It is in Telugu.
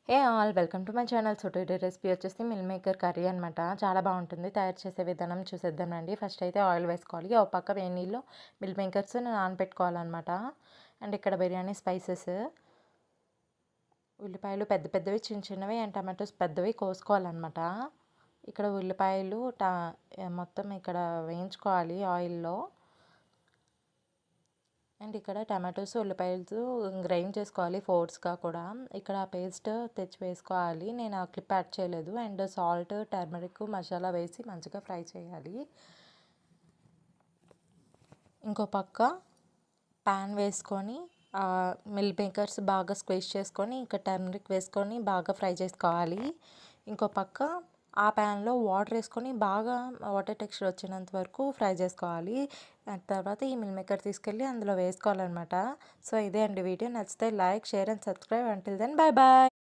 Hey all welcome to my channel. So today recipe వచ్చేసి మిల్ మేకర్ కర్రీ అనమాట. చాలా బాగుంటుంది. తయారు చేసే విధానం చూసేద్దామండి. ఫస్ట్ అయితే ఆయిల్ వేసుకోవాలి. ఒక పక్క వేడి నీళ్ళు మిల్ మేకర్స్ నానబెట్టుకోవాలన్నమాట. అండ్ ఇక్కడ బిర్యానీ స్పైసెస్, ఉల్లిపాయలు పెద్ద పెద్దవి, చిన్న చిన్నవి, అండ్ టమాటోస్ పెద్దవి కోసుకోవాలన్నమాట. ఇక్కడ ఉల్లిపాయలు మొత్తం ఇక్కడ వేయించుకోవాలి ఆయిల్లో. అండ్ ఇక్కడ టమాటోస్, ఉల్లిపాయలు గ్రైండ్ చేసుకోవాలి ఫోర్స్గా కూడా. ఇక్కడ పేస్ట్ తెచ్చి వేసుకోవాలి. నేను ఆ క్లిప్ యాడ్ చేయలేదు. అండ్ సాల్ట్, టర్మరిక్, మసాలా వేసి మంచిగా ఫ్రై చేయాలి. ఇంకో పక్క ప్యాన్ వేసుకొని మిల్ మేకర్స్ బాగా స్క్వీజ్ చేసుకొని ఇంకా టర్మరిక్ వేసుకొని బాగా ఫ్రై చేసుకోవాలి. ఇంకో పక్క ఆ ప్యాన్లో వాటర్ వేసుకొని బాగా వాటర్ టెక్స్చర్ వచ్చినంత వరకు ఫ్రై చేసుకోవాలి. తర్వాత ఈ మిల్ మేకర్ తీసుకెళ్ళి అందులో వేసుకోవాలన్నమాట. సో ఇదే అండి వీడియో. నచ్చితే like, share and subscribe. Until then bye bye.